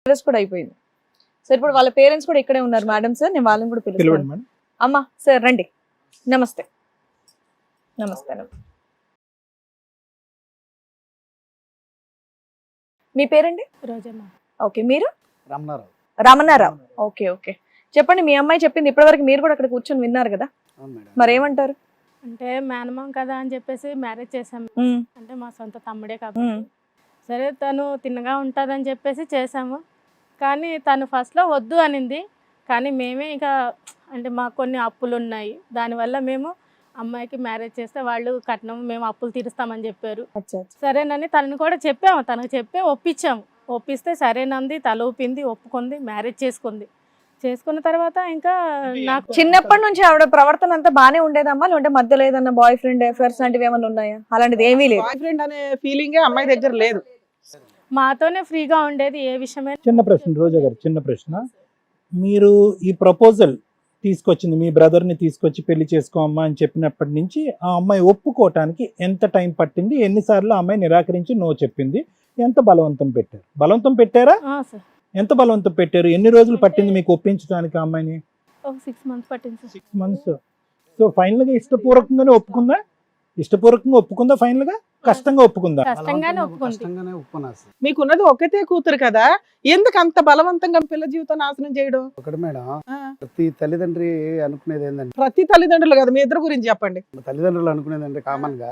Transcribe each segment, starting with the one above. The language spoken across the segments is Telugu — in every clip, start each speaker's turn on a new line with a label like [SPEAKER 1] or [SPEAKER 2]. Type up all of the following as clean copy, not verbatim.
[SPEAKER 1] మ్యారేజ్ కూడా అయిపోయింది. సో ఇప్పుడు వాళ్ళ పేరెంట్స్ కూడా ఇక్కడే ఉన్నారు మేడం సార్, నేను వాళ్ళని కూడా పిలుస్తాను. అమ్మా సార్ రండి, నమస్తే. నమస్తే. మీ పేరండి?
[SPEAKER 2] రోజమ్మ.
[SPEAKER 1] ఓకే, మీరు?
[SPEAKER 3] రమణారావు.
[SPEAKER 1] రమణారావు. ఓకే ఓకే, చెప్పండి. మీ అమ్మాయి చెప్పింది ఇప్పటివరకు మీరు కూడా అక్కడ కూర్చొని విన్నారు కదా, మరి ఏమంటారు?
[SPEAKER 2] అంటే మేనమామ కదా అని చెప్పేసి మ్యారేజ్ చేసాము. అంటే మా సొంత తమ్ముడే కాబట్టి సరే తను తిన్నగా ఉంటుందని చెప్పేసి చేసాము. కానీ తను ఫస్ట్లో వద్దు అనింది. కానీ మేమే ఇక అంటే మాకు కొన్ని అప్పులు ఉన్నాయి, దానివల్ల మేము అమ్మాయికి మ్యారేజ్ చేస్తే వాళ్ళు కట్నం మేము అప్పులు తీరుస్తామని చెప్పారు. సరేనని తనని కూడా చెప్పాము, తనకు చెప్పి ఒప్పించాము. ఒప్పిస్తే సరేనంది, తల ఊపింది, ఒప్పుకుంది, మ్యారేజ్ చేసుకుంది. చేసుకున్న తర్వాత ఇంకా నాకు
[SPEAKER 1] చిన్నప్పటి నుంచి ఆవిడ ప్రవర్తన అంతా బానే ఉండేదమ్మా, లేదంటే మధ్యలో ఏదన్నా బాయ్ ఫ్రెండ్ అఫేర్స్ లాంటివి ఏమైనా ఉన్నాయా? అలాంటిది ఏమీ లేదు.
[SPEAKER 4] బాయ్ ఫ్రెండ్ అనే ఫీలింగే అమ్మాయి దగ్గర లేదు.
[SPEAKER 2] మాతోనే ఫ్రీగా ఉండేది ఏ విషయమే.
[SPEAKER 3] చిన్న ప్రశ్న రోజా గారు, చిన్న ప్రశ్న. మీరు ఈ ప్రపోజల్ తీసుకొచ్చింది, మీ బ్రదర్ని తీసుకొచ్చి పెళ్లి చేసుకోమ్మా అని చెప్పినప్పటి నుంచి ఆ అమ్మాయి ఒప్పుకోవటానికి ఎంత టైం పట్టింది? ఎన్నిసార్లు ఆ అమ్మాయి నిరాకరించి నో చెప్పింది? ఎంత బలవంతం పెట్టారు? బలవంతం పెట్టారా? ఎంత బలవంతం పెట్టారు? ఎన్ని రోజులు పట్టింది మీకు ఒప్పించడానికి ఆ అమ్మాయిని?
[SPEAKER 2] ఒక 6 months పట్టింది.
[SPEAKER 3] 6 months. సో ఫైనల్ గా ఇష్టపూర్వకంగానే ఒప్పుకుందా? ఇష్టపూర్వకంగా ఒప్పుకుందా? ఫైనల్ గా కష్టంగా ఒప్పుకుందా?
[SPEAKER 2] కష్టంగానే ఒప్పుకుంది.
[SPEAKER 4] మీకున్నది ఒకటే కూతురు కదా, ఎందుకు అంత బలవంతంగా పిల్ల జీవితం నాశనం చేయడం?
[SPEAKER 5] ఒకటి మేడం, ప్రతి తల్లిదండ్రి అనుకునేది ఏంటంటే,
[SPEAKER 4] ప్రతి తల్లిదండ్రులు కదా, మీ ఇద్దరు గురించి చెప్పండి.
[SPEAKER 5] తల్లిదండ్రులు అనుకునేది అంటే కామన్ గా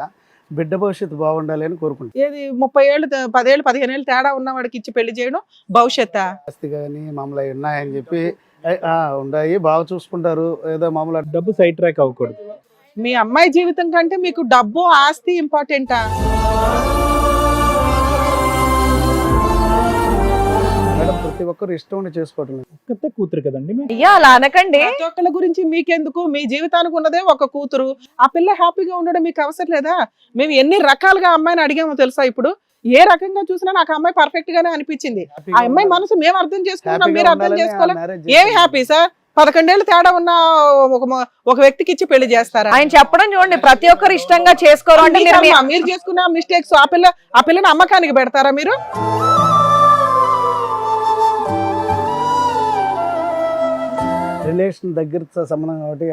[SPEAKER 5] బిడ్డ భవిష్యత్తు బాగుండాలి అని కోరుకుంటారు.
[SPEAKER 4] ఏది 30 ఏళ్ళు 10 ఏళ్ళు 15 ఏళ్ళు తేడా ఉన్న వాడికి ఇచ్చి పెళ్లి చేయడం భవిష్యత్
[SPEAKER 5] ఆస్తి కానీ మామూలు ఉన్నాయని చెప్పి ఉన్నాయి, బాగా చూసుకుంటారు. ఏదో మామూలు
[SPEAKER 3] డబ్బు సైడ్ ట్రాక్ అవ్వకూడదు.
[SPEAKER 4] మీ అమ్మాయి జీవితం కంటే మీకు డబ్బు ఆస్తి ఇంపార్టెంటా?
[SPEAKER 5] మేడం ప్రతి ఒక్కరు ఇష్టం ఉండి చేసుకోవటం లేదు.
[SPEAKER 3] ఒక్కతే కూతురు కదండి మీకు.
[SPEAKER 1] అయ్యా అలా అనకండి.
[SPEAKER 4] ప్రతి ఒక్కళ్ళ గురించి మీకెందుకు? మీ జీవితానికి ఉన్నదే ఒక కూతురు, ఆ పిల్ల హ్యాపీగా ఉండడం మీకు అవసరం లేదా? మేము ఎన్ని రకాలుగా అమ్మాయిని అడిగామో తెలుసా? ఇప్పుడు ఏ రకంగా చూసినా నాకు అమ్మాయి పర్ఫెక్ట్ గానే అనిపించింది. ఆ అమ్మాయి మనసు మేము అర్థం చేసుకున్నాం, మీరు అర్థం చేసుకోలేదు. ఏమి హ్యాపీ సార్? 11 ఏళ్ళు తేడా ఉన్న ఒక వ్యక్తికి ఇచ్చి పెళ్లి చేస్తారా?
[SPEAKER 1] ఆయన చెప్పడం చూడండి, ప్రతి ఒక్కరు ఇష్టంగా చేసుకోరు అంటే
[SPEAKER 4] మీరు చేసుకున్న మిస్టేక్స్ ఆ పిల్లని అమ్మకానికి పెడతారా మీరు?
[SPEAKER 5] రిలేషన్ దగ్గర సంబంధం కాబట్టి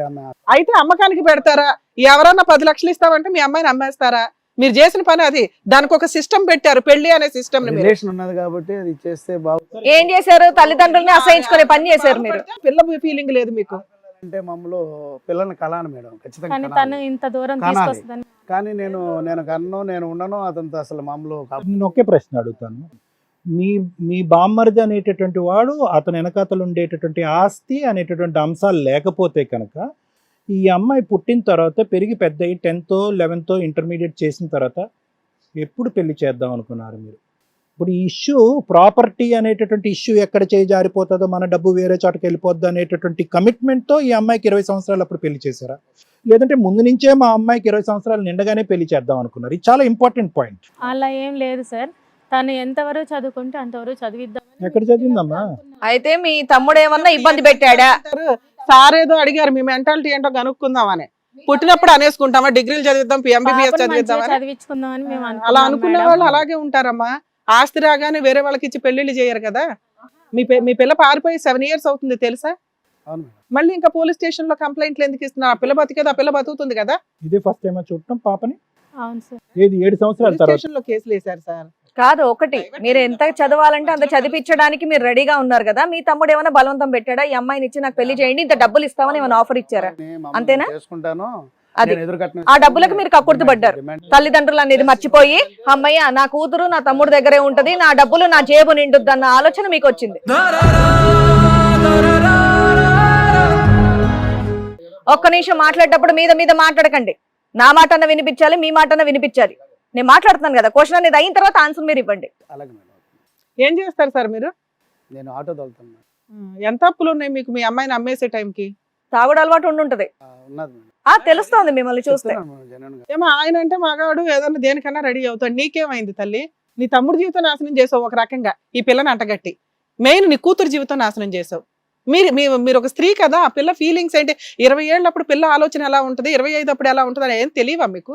[SPEAKER 4] అయితే అమ్మకానికి పెడతారా? ఎవరన్నా 10 లక్షలు ఇస్తామంటే మీ అమ్మాయిని అమ్మేస్తారా? మీరు చేసిన పని అది. దానికి ఒక సిస్టమ్ పెట్టారు, పెళ్లి అనే సిస్టమ్.
[SPEAKER 5] రిలేషన్ ఉన్నది కాబట్టి అది చేస్తే బాగుంది.
[SPEAKER 1] ఏం చేశారు? తల్లిదండ్రుల్ని అసహించుకునే పని చేశారు మీరు.
[SPEAKER 4] పిల్ల ఫీలింగ్ లేదు మీకు
[SPEAKER 5] అంటే మమ్మల్ని పిల్లని కలాను మేడం, ఖచ్చితంగా
[SPEAKER 2] కానీ తను ఇంత దూరం తీసుకొస్తుందని.
[SPEAKER 5] కానీ నేను కన్ను నేను ఉండను అతనితో అసలు మామూలు.
[SPEAKER 3] నేను ఒకే ప్రశ్న అడుగుతాను. మీ బామ్మరిది అనేటటువంటి వాడు అతని వెనకాతలు ఉండేటటువంటి ఆస్తి అనేటటువంటి అంశాలు లేకపోతే కనుక ఈ అమ్మాయి పుట్టిన తర్వాత పెరిగి పెద్ద 10th 11th ఇంటర్మీడియట్ చేసిన తర్వాత ఎప్పుడు పెళ్లి చేద్దాం అనుకున్నారు మీరు? ఇప్పుడు ఈ ఇష్యూ ప్రాపర్టీ అనేటటువంటి ఇష్యూ ఎక్కడ చేయి జారిపోతుందో, మన డబ్బు వేరే చోటకి వెళ్ళిపోద్ది అనేటటువంటి కమిట్మెంట్తో ఈ అమ్మాయికి 20 సంవత్సరాలు అప్పుడు పెళ్లి చేశారా? లేదంటే ముందు నుంచే మా అమ్మాయికి 20 సంవత్సరాలు నిండగానే పెళ్లి చేద్దాం అనుకున్నారు? ఇది చాలా ఇంపార్టెంట్ పాయింట్.
[SPEAKER 2] అలా ఏం లేదు సార్, తను ఎంతవరకు చదువుకుంటే అంతవరకు చదివిద్దాం.
[SPEAKER 3] ఎక్కడ చదివిందమ్మా?
[SPEAKER 1] అయితే మీ తమ్ముడు ఏమన్నా ఇబ్బంది పెట్టాడా?
[SPEAKER 4] సార్ ఏదో అడిగారు, మీ మెంటాలిటీ ఏంటో కనుక్కుందామని. పుట్టినప్పుడు అనేసుకుంటామా డిగ్రీలు చదివిద్దాం, ఎంబీబీఎస్
[SPEAKER 2] చదివించుకుందామని మేము
[SPEAKER 4] అలా అనుకునే వాళ్ళు అలాగే ఉంటారమ్మా. ఆస్తి రాగానే వేరే వాళ్ళకి ఇచ్చి పెళ్లిళ్ళు చేయరు కదా. మీ పిల్ల పారిపోయి 7 years అవుతుంది తెలుసా? మళ్ళీ ఇంకా పోలీస్ స్టేషన్ లో కంప్లైంట్లు ఎందుకు ఇస్తున్నారు? ఆ పిల్ల బతికేది, ఆ పిల్ల బతుకుతుంది కదా.
[SPEAKER 3] ఇదే ఫస్ట్ టైం చూడటం పాపని.
[SPEAKER 2] అవును సార్.
[SPEAKER 3] ఏది 7 సంవత్సరాల తర్వాత
[SPEAKER 4] స్టేషన్ లో కేసులు వేశారు సార్.
[SPEAKER 1] కాదు, ఒకటి మీరు ఎంత చదవాలంటే అంత చదివించడానికి మీరు రెడీగా ఉన్నారు కదా. మీ తమ్ముడు ఏమైనా బలవంతం పెట్టాడా? ఈ అమ్మాయిని ఇచ్చి నాకు పెళ్లి చేయండి, ఇంత డబ్బులు ఇస్తామని ఏమైనా ఆఫర్ ఇచ్చారా? అంతేనా? అది ఆ డబ్బులకు మీరు కక్కుర్తి పడ్డారు. తల్లిదండ్రులు అనేది మర్చిపోయి అమ్మయ్య నా కూతురు నా తమ్ముడు దగ్గరే ఉంటది, నా డబ్బులు నా జేబు నిండుద్ది అన్న ఆలోచన మీకు వచ్చింది. ఒక్క నిమిషం మాట్లాడేటప్పుడు మీద మీద మాట్లాడకండి. నా మాట అన్న వినిపించాలి, మీ మాట అన్న వినిపించాలి. నేను మాట్లాడుతున్నాను కదా, క్వశ్చన్ అనేది అయిన తర్వాత ఆన్సర్ మీరు ఇవ్వండి.
[SPEAKER 4] ఏం చేస్తారు సార్ మీరు?
[SPEAKER 5] నేను ఆటో తోలుతాను.
[SPEAKER 4] ఎంత అప్పులు ఉన్నాయి మీకు మీ అమ్మాయిని అమ్మేసే టైంకి?
[SPEAKER 1] తాగుడు అలవాటు ఉండుంటది. తెలుస్తోంది మిమ్మల్ని చూస్తే.
[SPEAKER 4] ఏమో ఆయన అంటే మగాడు ఏదన్నా దేనికన్నా రెడీ అవుతాడు. నీకేమైంది తల్లి? నీ తమ్ముడు జీవితం నాశనం చేసావు ఒక రకంగా, ఈ పిల్లని అంటగట్టి. మెయిన్ నీ కూతురు జీవితం నాశనం చేసావు. మీరు ఒక స్త్రీ కదా, ఆ పిల్ల ఫీలింగ్స్ ఏంటి? 20 ఏళ్ళప్పుడు పిల్ల ఆలోచన ఎలా ఉంటుంది, 25 అప్పుడు ఎలా ఉంటుంది అని ఏం తెలియవా మీకు?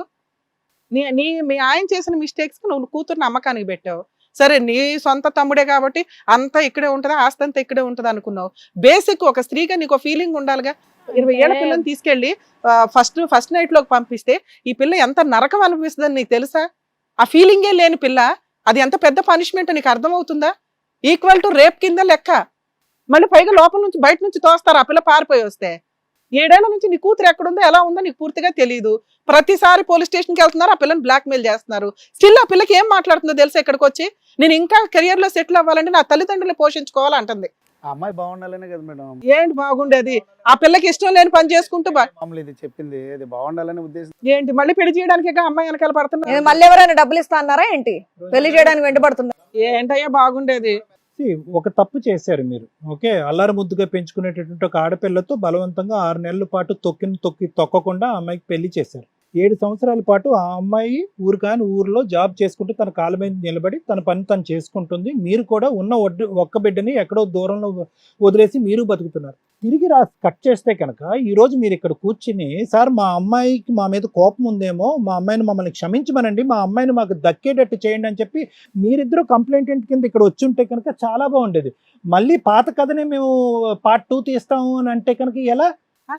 [SPEAKER 4] మీ ఆయన చేసిన మిస్టేక్స్ నువ్వు కూతురుని అమ్మకానికి పెట్టావు. సరే నీ సొంత తమ్ముడే కాబట్టి అంతా ఇక్కడే ఉంటదా, ఆస్తి అంతా ఇక్కడే ఉంటది అనుకున్నావు. బేసిక్ ఒక స్త్రీగా నీకు ఫీలింగ్ ఉండాలిగా. 20 ఏళ్ల పిల్లని తీసుకెళ్లి ఫస్ట్ నైట్ లోకి పంపిస్తే ఈ పిల్ల ఎంత నరకం అనిపిస్తుందని నీకు తెలుసా? ఆ ఫీలింగే లేని పిల్ల, అది ఎంత పెద్ద పనిష్మెంట్ నీకు అర్థమవుతుందా? ఈక్వల్ టు రేప్ కింద లెక్క. మళ్ళీ పైగా లోపల నుంచి బయట నుంచి తోస్తారు ఆ పిల్ల పారిపోయి వస్తే. 7 ఏళ్ల నుంచి నీ కూతురు ఎక్కడుందో ఎలా ఉందో నీకు పూర్తిగా తెలియదు. ప్రతిసారి పోలీస్ స్టేషన్కి వెళ్తున్నారు, ఆ పిల్లని బ్లాక్ మెయిల్ చేస్తున్నారు. స్టిల్ ఆ పిల్లకి ఏం మాట్లాడుతుందో తెలుసా? ఇక్కడికి వచ్చి నేను ఇంకా కెరియర్ లో సెటిల్ అవ్వాలంటే నా తల్లిదండ్రులు పోషించుకోవాలంటుంది.
[SPEAKER 5] ఆ అమ్మాయి బాగుండాలనే కదా మేడం.
[SPEAKER 4] ఏంటి బాగుండేది? ఆ పిల్లకి ఇష్టం లేని పని చేసుకుంటూ
[SPEAKER 5] మామూలు ఇది చెప్పింది, ఇది బాగుండాలనే ఉద్దేశం.
[SPEAKER 4] ఏంటి మళ్ళీ పెళ్లి చేయడానికి అమ్మాయి వెనకాల పడుతున్నా?
[SPEAKER 1] మళ్ళీ ఎవరైనా డబ్బులు ఇస్తా అన్నారా ఏంటి? పెళ్లి చేయడానికి వెంటబడుతున్నా?
[SPEAKER 4] ఏంటయ్యా బాగుండేది?
[SPEAKER 3] ఒక తప్పు చేశారు మీరు. ఓకే, అల్లారు ముద్దుగా పెంచుకునేటటువంటి ఒక ఆడపిల్లతో బలవంతంగా 6 నెలల పాటు తొక్కకుండా ఆ అమ్మాయికి పెళ్లి చేశారు. 7 సంవత్సరాల పాటు ఆ అమ్మాయి ఊరిలో జాబ్ చేసుకుంటూ తన కాళ్ళ మీద నిలబడి తన పని తను చేసుకుంటుంది. మీరు కూడా ఉన్న ఒక్క బిడ్డని ఎక్కడో దూరంలో వదిలేసి మీరు బతుకుతున్నారు. తిరిగి కట్ చేస్తే కనుక ఈరోజు మీరు ఇక్కడ కూర్చుని, సార్ మా అమ్మాయికి మా మీద కోపం ఉందేమో, మా అమ్మాయిని మమ్మల్ని క్షమించమనండి, మా అమ్మాయిని మాకు దక్కేటట్టు చేయండి అని చెప్పి మీరిద్దరూ కంప్లైంట్ కింద ఇక్కడ వచ్చి ఉంటే కనుక చాలా బాగుండేది. మళ్ళీ పాత కథనే మేము పార్ట్ 2 తీస్తాము అని అంటే కనుక ఎలా?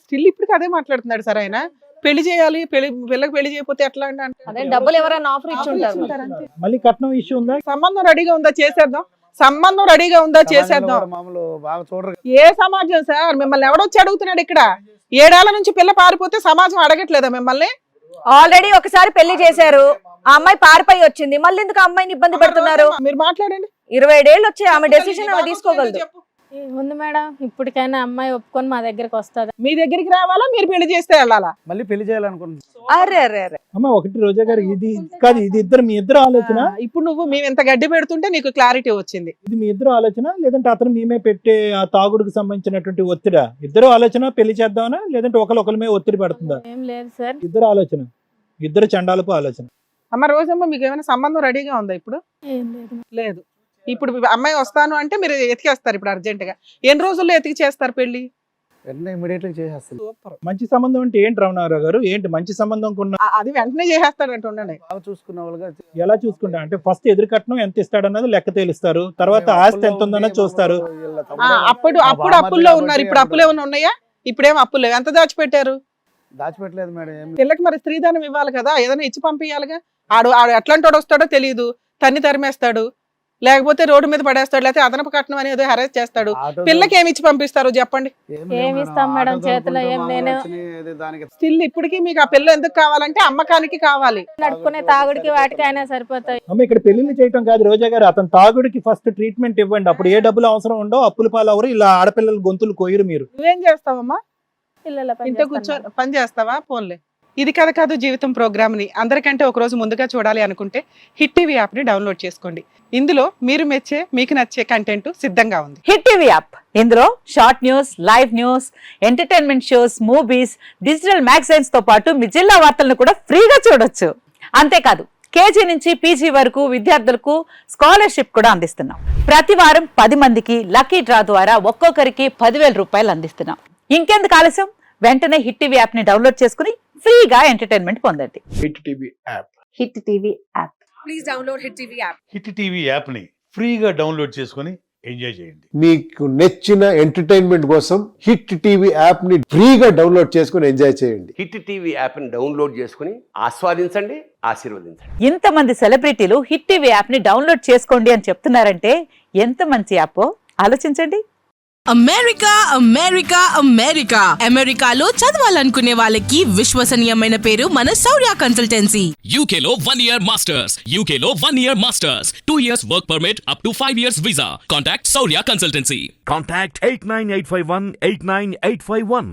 [SPEAKER 4] స్టిల్ ఇప్పటికి అదే మాట్లాడుతున్నాడు సార్ ఆయన. పెళ్లి చేయాలి, పిల్లకి పెళ్లి చేయకపోతే ఎట్లా అంటే
[SPEAKER 1] అదే డబ్బులు ఎవరైనా ఆఫర్ ఇచ్చి ఉంటారు.
[SPEAKER 3] మళ్ళీ కట్నం ఇష్యూ ఉందా?
[SPEAKER 4] సంబంధం రెడీగా ఉందా చేసేద్దాం, సంబంధం రెడీగా ఉందా చేసేద్దాం.
[SPEAKER 5] మామూలు బాగా చూడరు.
[SPEAKER 4] ఏ సమాజం సార్? మిమ్మల్ని ఎవడొచ్చి అడుగుతున్నాడు ఇక్కడ? 7 ఏళ్ల నుంచి పిల్ల పారిపోతే సమాజం అడగట్లేదా మిమ్మల్ని?
[SPEAKER 1] ఆల్రెడీ ఒకసారి పెళ్లి చేశారు, ఆ అమ్మాయి పారిపోయి వచ్చింది, మళ్ళీ ఎందుకు ఆ అమ్మాయిని ఇబ్బంది పెడుతున్నారు?
[SPEAKER 4] మీరు మాట్లాడండి.
[SPEAKER 1] 27 ఏళ్ళు వచ్చి ఆమె డెసిషన్ ఆమె తీసుకోగలదు.
[SPEAKER 2] ఉంది మేడం, ఇప్పటికైనా అమ్మాయి ఒప్పుకొని మా దగ్గరికి వస్తుంది.
[SPEAKER 4] మీ దగ్గరికి రావాలా, మీరు పెళ్లి చేస్తే వెళ్ళాలా?
[SPEAKER 5] మళ్ళీ పెళ్లి చేయాలనుకుంటున్నాను.
[SPEAKER 1] అరే అరే అరే
[SPEAKER 3] అమ్మ ఒకటి రోజా గారు, ఇది కాదు, ఇది మీ ఇద్దరు ఆలోచన.
[SPEAKER 4] ఇప్పుడు నువ్వు మేము ఎంత గడ్డి పెడుతుంటే నీకు క్లారిటీ వచ్చింది.
[SPEAKER 3] ఇది మీ ఇద్దరు ఆలోచన, లేదంటే అతను మేమే పెట్టే ఆ తాగుడుకు సంబంధించినటువంటి ఒత్తిడా? ఇద్దరు ఆలోచన పెళ్లి చేద్దామనా, లేదంటే ఒకరి మీద ఒత్తిడి పడుతుందా?
[SPEAKER 2] ఏం లేదు సార్,
[SPEAKER 3] ఇద్దరు ఆలోచన, ఇద్దరు చండాలపు ఆలోచన.
[SPEAKER 4] అమ్మ రోజమ్మ, మీకు ఏమైనా సంబంధం రెడీగా ఉందా ఇప్పుడు?
[SPEAKER 2] ఏం లేదు.
[SPEAKER 4] లేదు. ఇప్పుడు అమ్మాయి వస్తాను అంటే మీరు ఎతికేస్తారు ఇప్పుడు అర్జెంట్ గా. ఎన్ని రోజుల్లో ఎతికి చేస్తారు పెళ్లి?
[SPEAKER 5] వెంటనే ఇమీడియట్లీ చేసేస్తాను.
[SPEAKER 4] సూపర్.
[SPEAKER 3] మంచి సంబంధం అంటే ఏంటి రమణారావు గారు? ఏంటి మంచి సంబంధం కొన్న?
[SPEAKER 4] అది వెంటనే చేసేస్తాడంట. ఉండండి,
[SPEAKER 5] బాగా చూసుకున్న వాళ్ళుగా.
[SPEAKER 3] ఎలా చూసుకుంటా అంటే ఫస్ట్ ఎదురు కట్నం ఎంత ఇస్తాడన్నది లెక్క తేలుస్తారు, తర్వాత ఆస్తి ఎంత ఉందన్నది చూస్తారు.
[SPEAKER 4] అప్పుడు అప్పుల్లో ఉన్నారు, ఇప్పుడు అప్పులు ఏమైనా ఉన్నాయా? ఇప్పుడేం అప్పులు లేవు. ఎంత దాచిపెట్టారు?
[SPEAKER 5] దాచిపెట్టలేదు మేడం.
[SPEAKER 4] పిల్లకి మరి స్త్రీధనం ఇవ్వాలి కదా, ఏదైనా ఇచ్చి పంపించాలిగా. ఆడు ఎట్లాంటి వాడు వస్తాడో తెలియదు, తన్ని తరిమేస్తాడు, లేకపోతే రోడ్డు మీద పడేస్తాడు, లేకపోతే అదనపు కట్నం అనేది హెరాస్ చేస్తాడు. పిల్లకి ఏమి ఇచ్చి పంపిస్తారు చెప్పండి?
[SPEAKER 2] ఏమి ఇస్తాం మేడం, చేతిలో ఏం నేను.
[SPEAKER 4] స్టిల్ ఇప్పటికీ మీకు ఆ పిల్ల ఎందుకు కావాలంటే అమ్మకానికి కావాలి.
[SPEAKER 2] నడుపుకునే తాగుడికి వాటికి అయినా సరిపోతాయి.
[SPEAKER 3] అమ్మ ఇక్కడ పెళ్లిళ్ళు చేయటం కాదు రోజా గారు, అతను తాగుడికి ఫస్ట్ ట్రీట్మెంట్ ఇవ్వండి, అప్పుడు ఏ డబ్బులు అవసరం ఉండో, అప్పుల పాలు అవరు, ఇలా ఆడపిల్లలు గొంతులు కోయరు. మీరు
[SPEAKER 4] నువ్వేం చేస్తావమ్మా?
[SPEAKER 2] పిల్లల
[SPEAKER 4] ఇంట్లో కూర్చొని పని చేస్తావా? ఫోన్లే. ఇది కథ కాదు జీవితం ప్రోగ్రామ్ ని అందరికంటే ఒక రోజు ముందుగా చూడాలి అనుకుంటే హిట్ టీవీ యాప్ ని డౌన్లోడ్ చేసుకోండి. ఇందులో మీరు మెచ్చే, మీకు నచ్చే కంటెంట్ సిద్ధంగా ఉంది.
[SPEAKER 6] హిట్ టీవీ యాప్, ఇందులో short news, live news, entertainment shows, movies, digital magazines తో పాటు మీ జిల్లా వార్తలను కూడా ఫ్రీగా చూడొచ్చు. అంతేకాదు కేజీ నుంచి పీజీ వరకు విద్యార్థులకు స్కాలర్షిప్ కూడా అందిస్తున్నాం. ప్రతి వారం 10 మందికి లక్కీ డ్రా ద్వారా ఒక్కొక్కరికి 10,000 రూపాయలు అందిస్తున్నాం. ఇంకెందుకు ఆలస్యం, వెంటనే హిట్ టీవీ యాప్ ని డౌన్లోడ్ చేసుకుని ఫ్రీగా ఎంటర్టైన్మెంట్ పొందండి.
[SPEAKER 7] Hit TV app.
[SPEAKER 6] Hit TV app.
[SPEAKER 1] Please download hit TV app.
[SPEAKER 7] Hit TV app ని ఫ్రీగా డౌన్లోడ్ చేసుకొని ఎంజాయ్ చేయండి.
[SPEAKER 8] మీకు నచ్చిన ఎంటర్టైన్మెంట్ కోసం హిట్ టీవీ యాప్ ని ఫ్రీగా డౌన్లోడ్ చేసుకొని ఎంజాయ్ చేయండి.
[SPEAKER 9] హిట్ టీవీ యాప్ ని డౌన్లోడ్ చేసుకుని ఆస్వాదించండి, ఆశీర్వదించండి.
[SPEAKER 6] ఇంతమంది సెలబ్రిటీలు హిట్ టీవీ యాప్ ని డౌన్లోడ్ చేసుకోండి అని చెప్తున్నారంటే ఎంత మంచి యాప్ ఆలోచించండి.
[SPEAKER 10] అమెరికా అమెరికా అమెరికా అమెరికాలో చదవాలనుకునే వాళ్ళకి విశ్వసనీయమైన పేరు మన శౌర్య కన్సల్టెన్సీ.
[SPEAKER 11] UK లో 1 year masters. UK లో 1 year masters. 2 years work permit up to 5 years visa. Contact Saurya Consultancy.
[SPEAKER 12] Contact 89851 89851.